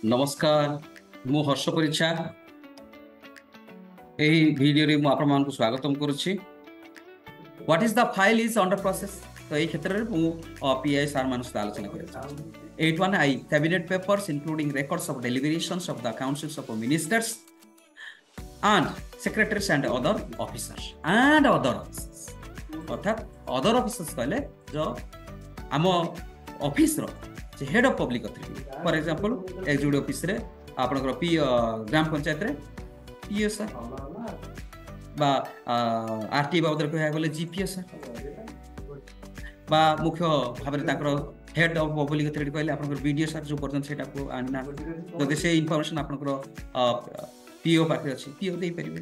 नमस्कार मु हर्ष परीक्षा एही वीडियो रे मु आपण मान को स्वागतम करूछि। What is the file is under process. तो एही क्षेत्र रे मु पीआई सर मान से आलोचना करै 81 cabinet papers including records of deliberations of the councils of ministers and secretaries and other officers and other officers अर्थात other officers कहले जो आम officer head of public authority for example executive officer आपनकर पी ग्राम पंचायत रे PO sir बा RT बाबद कहया गेले जीपीओ सर बा मुख्य भाबरे ताकर हेड ऑफ पब्लिक अथॉरिटी कहले आपनकर बीडीओ सर जो पर्सन सेटा को आना जदि से इंफॉर्मेशन आपनकर पीओ पाखे अछि पीओ देई परिबे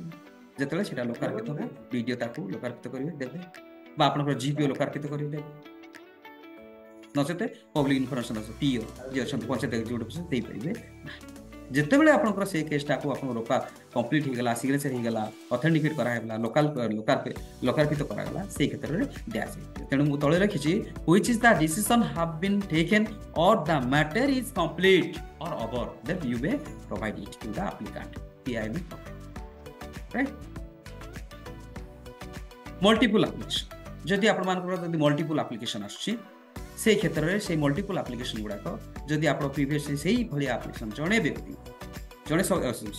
जेतले सेटा लोकार्पित हो बीडीओ ताको लोकार्पित करिवे देबे बा आपनकर जीपीओ लोकार्पित करिवे देबे नचेते पब्लिक इनफॉरमेशन पीओ जे अच्छा पंचायत एग्जीक्यूटिव ऑफिसर दे परिबे जेते बेले आपनकर से केसटा को आपन रोका कंप्लीट हो गेला सिग्नेचर हो गेला ऑथेंटिकेट करा हेला लोकार्पित करा गेला से क्षेत्र रे दिया छै। तेनु मु तळे रखिछि which is the decision have been taken और द मैटर इज कंप्लीट और over then you may provide it to the applicant PI में राइट। मल्टीपल एप्लीकेशन जदि आपन मानकर जदि मल्टीपल एप्लीकेशन आछि से क्षेत्र में से मल्टीपल एप्लीकेशन गुड़ाक जदि आप प्रीवियस से भली एप्लीकेशन जड़े व्यक्ति जड़े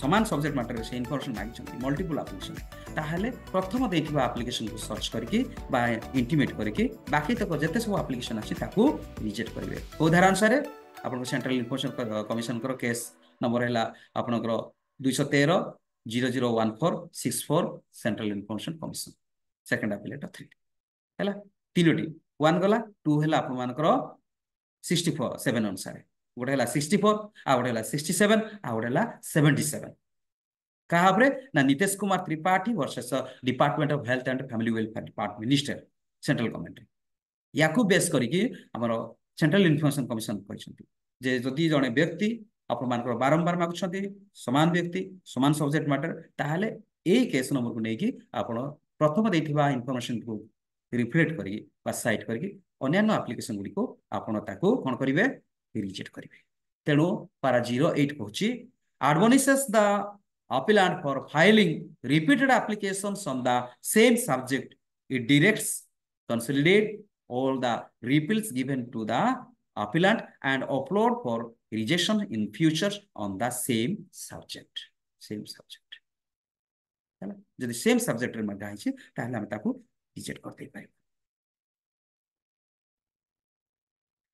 सामान सब्जेक्ट मैटर से इनफॉरमेशन मांगी मल्टीपल एप्लीकेशन ताहले प्रथम देथिबा एप्लीकेशन को सर्च करके बा इंटीमेट करके बाकी तक जते सब एप्लीकेशन अछि ताको रिजेक्ट करिवे। उदाहरण अनुसार आपन सेंट्रल इन्फॉर्मेशन कमिशन कर केस नंबर हैला आपनकर 213-001464 central information commission second appellate authority हैला तीनोटी 1 गला 2 हैला आपन मानकर 67 अनुसार गोटे हैला 64 आ गोटे हैला 67 आ गोटे हैला 77 काहाबरे ना Nitish Kumar Tripathi versus department of health and family welfare department minister central government याकू बेस करिकि हमर सेंट्रल इन्फॉर्मेशन कमिशन कहिसंती जे जदि जने व्यक्ति आपन मानकर बारंबार मागुछंती समान व्यक्ति समान सब्जेक्ट मैटर ताहाले ए केस नंबर को नेकी आपन प्रथम देथिबा इन्फॉर्मेशन को रिफ्लेक्ट करी बा साइट करी अन्य एप्लीकेशन गुडी को आपण ताको कोन करिवे रिजेक्ट करिवे। तेणु पारा 08 कहूची admonishes the appellant for filing repeated applications on the same subject. It directs consolidate all the repeals given to the appellant and upload for rejection in future on the same subject हैला जदि same subject रे मगा हिची ताहले हम ताको reject करते पारे।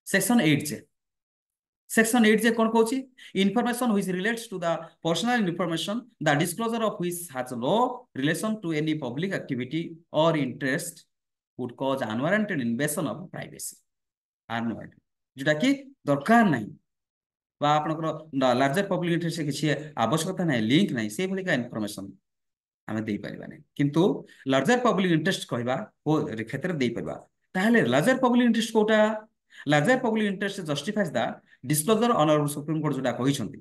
सेक्शन 8 जे कोन कहूची information which relates to the personal information the disclosure of which has no relation to any public activity or interest would cause unwarranted invasion of privacy unwarranted जेटा कि दरकार नहीं बा आपनकर लार्जर पब्लिक इंटरेस्ट किछि आवश्यकता नहीं लिंक नहीं से भली का इन्फॉर्मेशन हमें दे परिबा नहीं किंतु लार्जर पब्लिक इंटरेस्ट कहबा ओ क्षेत्र दे परिबा ताहले लार्जर पब्लिक इंटरेस्ट कोटा larger public interest justifies the disclosure honourable supreme court जोटा कहिसंती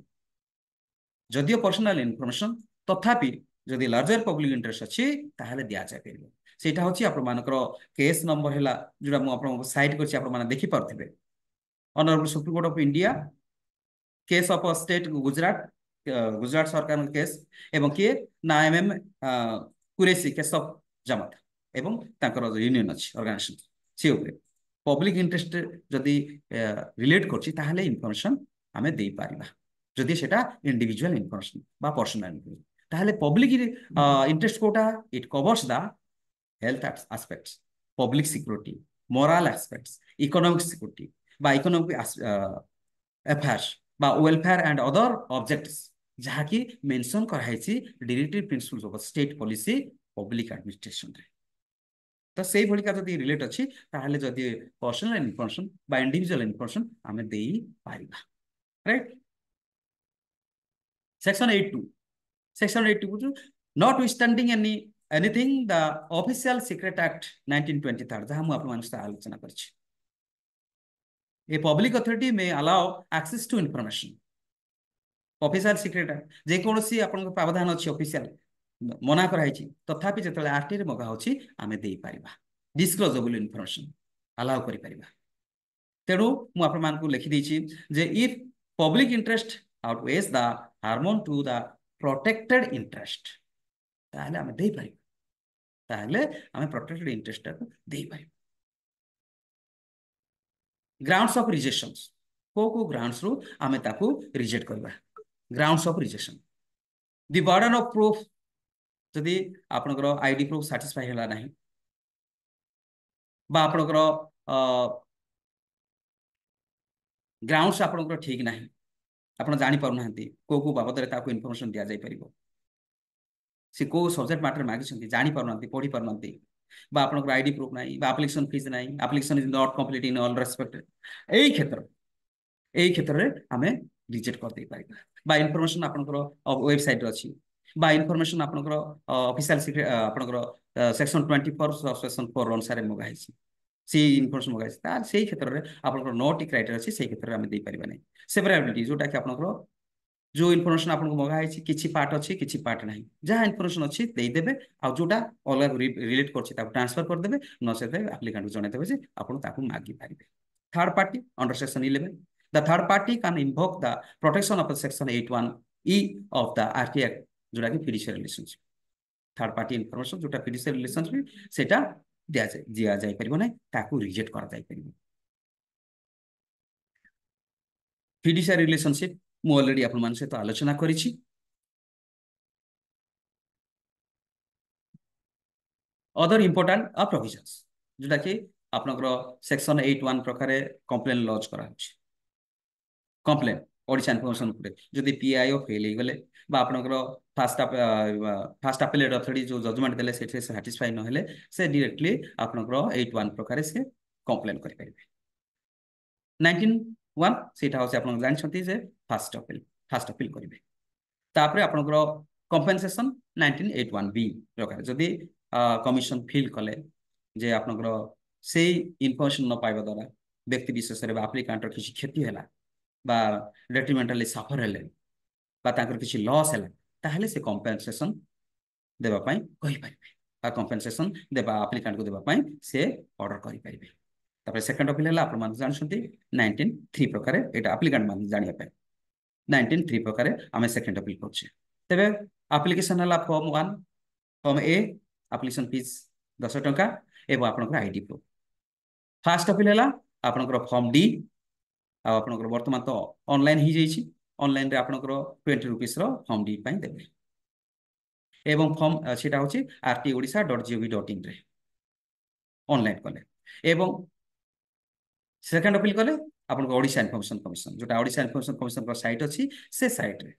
जदियो पर्सनल इन्फॉर्मेशन तथापि जदि लार्जर पब्लिक इंटरेस्ट अछि ताहले दिया जाय परिबो सेटा होछि आपन मानकर केस नंबर हैला जोटा मु आपन साइट करछि आपन माने देखि परथिबे honourable supreme court of India case of Gujarat गुजरात सरकार केस एवं किए ना M M Qureshi case of Jamaat एवं ताकर यूनियन अछि ऑर्गेनाइजेशन से ऊपर पब्लिक इंटरेस्ट जदि रिलेट करछि ताहले इन्फॉर्मेशन हमें दे पारिबा जदि सेटा इंडिविजुअल इन्फॉर्मेशन बा पर्सनल इन्फॉर्मेशन ताहले पब्लिक इंटरेस्ट कोटा it covers the health aspects public security moral aspects economic security बा इकोनॉमिक अफेयर्स बा वेलफेयर एंड अदर ऑब्जेक्ट्स जहा कि मेंशन कराइछि directive principles of state policy public administration रे तो से भली का जदि रिलेट अछि ताहले जदि पर्सनल इन्फॉर्मेशन बा इंडिविजुअल इन्फॉर्मेशन हमें देई पारिबा right. Section 82 notwithstanding anything the official secret act 1923 जहा हम आपन मानस आलोचना करछि ए पब्लिक अथॉरिटी में allow access to information official secret जे कोनोसी आपन प्रावधान अछि ऑफिशियल मना कराइछि तथापि जेतले आरटी रे मगा होछि आमे देई पारिबा डिस्क्लोजेबल इन्फॉर्मेशन अलाउ करि पारिबा। तेणु मु आपन मान को लिखि दैछि जे if public interest outweighs the harm to the protected interest ताहले आमे देई पारि ताहले आमे protected interest टाको देई पारि grounds of rejections को grounds रो आमे ताको reject करबा grounds of rejection the burden of proof जदि आपनकर आईडी प्रूफ सैटिस्फाई हला नाही बा आपनकर ग्राउंड्स आपनकर ठीक नाही आपण जानि पारु नाहंती को बाबद रे ताको इन्फॉर्मेशन दिया जाय परिबो से को सब्जेक्ट मैटर मागी छंती जानि पारु नाहंती पढी पारु नाहंती बा आपनकर आईडी प्रूफ नाही बा एप्लीकेशन फीस नाही application is not complete in all respect एई क्षेत्र रे हमें रिजेक्ट कर दे पारिबा बा इन्फॉर्मेशन आपनकर वेबसाइट रे अछि बा इन्फॉर्मेशन आपनकर ऑफिशियल सीक्रेट आपनकर सेक्शन 24 सेक्शन 4 अनुसार मगा हिसी सी इन्फॉर्मेशन मगा हिसी तार सेई क्षेत्र रे आपनकर नोट क्राइटेरिया अछि सेई क्षेत्र रे हमें दे पारिबा नै सेवरेबिलिटी जोटा कि आपनकर जो इन्फॉर्मेशन आपनको मगा हिसी किछि पार्ट अछि किछि पार्ट नाही जहा इन्फॉर्मेशन अछि देई देबे आ जोटा अलग रिलेट करछि ताको ट्रांसफर कर देबे न सेते एप्लीकेंट को जणे देबे जे आपण ताको मागी पारिबे third party under section 11 the third party can invoke the protection of the section 81E of the RT Act जोटा कि fiduciary relationship third party information जोटा fiduciary relationship सेटा दिया जाय परिबो नै ताकू रिजेक्ट करा जाय परिबो fiduciary relationship मु ऑलरेडी आपन मान से तो आलोचना करिछि अदर इंपोर्टेंट प्रोविजंस जोटा कि आपनकर सेक्शन 81 प्रकार कंप्लेन लॉन्च करा होछि कंप्लेन ओडिशा इन्फॉर्मेशन उपरे जदि पीआईओ फेल हे गले बा आपनकर फास्ट अपेलेट अथॉरिटी जो जजमेंट देले सेठे सैटिस्फाई न हेले से डायरेक्टली आपनकर 81 प्रकार से कंप्लेन करि परिबे 19 सेटा होसे आपन जानि छथि जे फास्ट अपील करिवे तापरे आपनकर कंपेंसेशन 1981 बी प्रकार जदि कमिशन फील कले जे आपनकर से इन्फॉर्मेशन न पाइबा द्वारा व्यक्ति विशेष रे एप्लीकेंट किछि क्षति हैला बा डेट्रिमेंटली सफर हेले बा ताकर किछि लॉस हैला ताहले से कंपेंसेशन देबा पई कहि परिबे बा कंपेंसेशन देबा एप्लीकेंट को देबा पई से ऑर्डर करि परिबे तापर सेकंड अपील हैला आपण मान जानछंती 193 प्रकार एटा एप्लीकेंट मान जानिया पई 193 प्रकार आमे सेकंड अपील करछे तबे एप्लीकेशन हैला फॉर्म 1 फॉर्म ए एप्लीकेशन फीस 10 टका एवं आपनकर आईडी प्रूफ फास्ट अपील हैला आपनकर फॉर्म डी आपनकर वर्तमान तो ऑनलाइन ही जाइछि ऑनलाइन रे आपनकर 20 रुपीस रो फॉर्म डी पई देबे एवं फॉर्म सेटा होछि rtodisha.gov.in रे ऑनलाइन कले एवं सेकंड अपील कले आपनकर ओडिशा इन्फॉर्मेशन कमिशन जोटा ओडिशा इन्फॉर्मेशन कमिशन का साइट अछि से साइट रे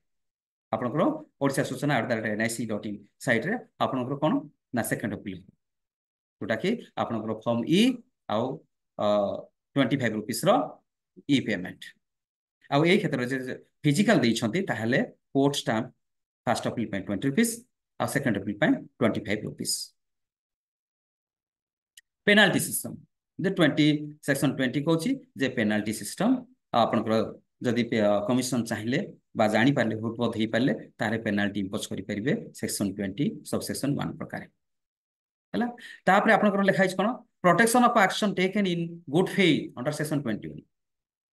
आपनकर ओडिशा सूचना @nic.in साइट रे आपनकर कोन ना सेकंड अपील जोटा कि आपनकर फॉर्म ई आउ 25 रुपीस रो ई पेमेंट आउ ए क्षेत्र जे फिजिकल दै छथि ताहले कोर्ट स्टैम्प फर्स्ट अपील पे 20 रुपीस आ सेकंड अपील पे 25 रुपीस पेनाल्टी सिस्टम जे 20 सेक्शन 20 कहछि जे पेनाल्टी सिस्टम आपनकर जदि कमिशन चाहिए बा जानि पारले भूतबोध ही पारले तारे पेनाल्टी इंपोज करि परिबे सेक्शन 20 सब सेक्शन 1 प्रकार हला तापरे आपनकर लेखा छि कोन protection of action taken in good faith under section 21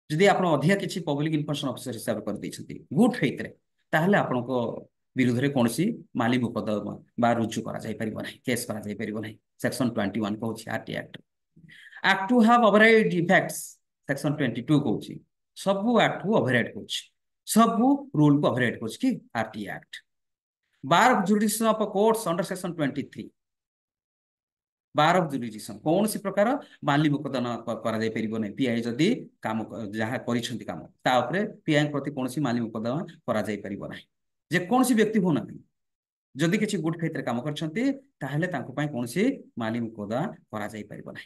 जदि आपण अधिक किछि पब्लिक इन्फॉर्मेशन ऑफिसर हिसाब कर दै छथि गुड फेथ रे ताहले आपनको विरुद्ध रे कोनसी माली मुकदमा बा रुजु करा जाय परिबो नाही केस करा जाय परिबो नाही सेक्शन 21 कहछि RT act to have override effects section 22 कहछि सबु एक्ट को ओवरराइड कहछि सबु रूल को ओवरराइड कहछि कि RT act bar of jurisdiction of courts under section 23 bar of jurisdiction कौन सी प्रकार माली मुकदमा करा जाय परिबो नै पीआई जदी काम जहा करिसंती काम ता ऊपर पीआई प्रति कौन सी माली मुकदमा करा जाय परिबो नै जे कौन सी व्यक्ति हो ना जदि किछि गुड फेथ रे काम करछंती ताहले तांको पई कौन सी माली मुकदमा करा जाय परिबो नै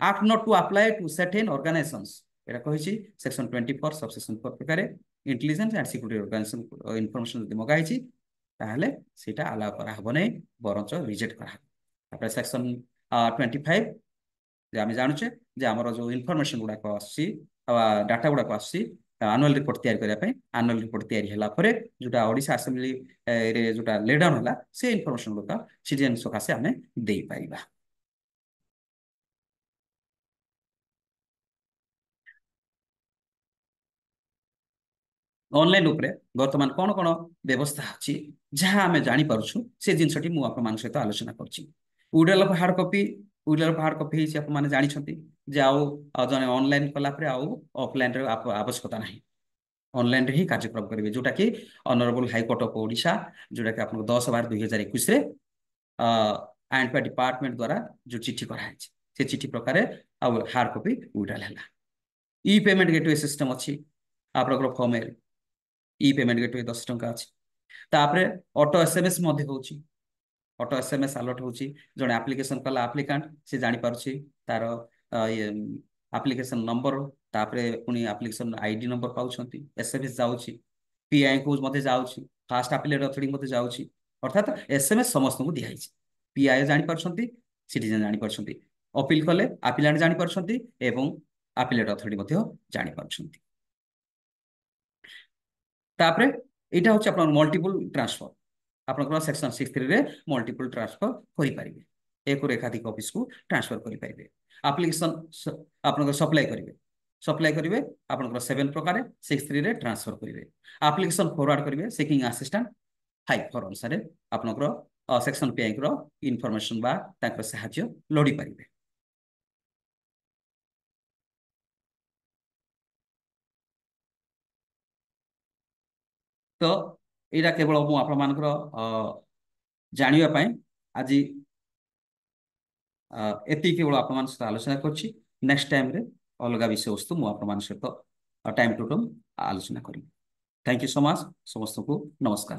act not to apply to certain organisations एटा कहिछि सेक्शन 24 सब सेक्शन 4 प्रकार intelligence and security organisation information जदि मगाइछि ताहले सेटा अलाउ करा हबो नै बरंच रिजेक्ट करा तापर सेक्शन 25 जे आमे जानुचे जे हमर जो इन्फॉर्मेशन गुडा को आसी डाटा गुडा को आसी एनुअल रिपोर्ट तयार करिया पय एनुअल रिपोर्ट तयारी हला परे जोटा ओडिशा असेंबली रे जोटा ले डाउन हला से इन्फॉर्मेशन गुडा सिटीजन सकासे आमे देई पाइबा ऑनलाइन उपरे वर्तमान कौन कौन व्यवस्था अच्छी जहाँ आम जापरु से जिनसटी मुझे सहित आलोचना करुडल ऑफ हार्ड कॉपी उडल ऑफ हार्ड कॉपी आपने जानते जे जन ऑनलाइन कलापर ऑफलाइन आवश्यकता ना ऑनलाइन रे ही कार्यक्रम करेंगे जोटा कि ऑनरेबल हाईकोर्ट ऑफ ओडिशा जोटा कि आपको 10/12/2021 आईन डिपार्टमेंट द्वारा जो चिठी कराई से चिठी प्रकार हार्ड कॉपी उडाल है ई पेमेंट गेटवे सिस्टम अच्छी आप फॉर्म ई पेमेंट गेटवे 10 टंका अच्छी तापर auto SMS auto SMS alert हो जड़े आप्लिकेसन कला आप्लिकांट से जापारे तार आप्लिकेसन नंबर तापर पुणी आप्लिकेसन आईडी नंबर पाँच एसएमएस जाऊँगी पीआई को मत जाऊँगी फास्ट आपिलेट अथॉरिटी मत जाऊँगी अर्थात एसएमएस समस्त को दिखाई पीआई जापार सिटीजन जापार अपील कले आपिलांट जापार एवं आपिलेट अथॉरिटी जापार तापर यहाँ हूँ आप मल्टीपल ट्रांसफर आप सेक्शन 63 रे मल्टीपल ट्रांसफर करेंगे एक एकाधिक ऑफिस को ट्रांसफर करेंगे एप्लिकेशन आप सप्लाई करेंगे आप 7 प्रकार 63 रे ट्रांसफर करेंगे एप्लिकेशन फॉरवर्ड करेंगे सेकिंग असिस्टेंट 5 अनुसार आपनकर सेक्शन बैंक रो इनफॉरमेशन बा साहाय्य लोड़ी पारे। तो यहाँ केवल मुझे जानापी आज एति केवल आप सहित आलोचना करुँच नेक्स्ट टाइम रे अलग विषय वस्तु मुझे सहित टाइम टू टाइम आलोचना करी। थैंक यू सो मच समस्त को नमस्कार।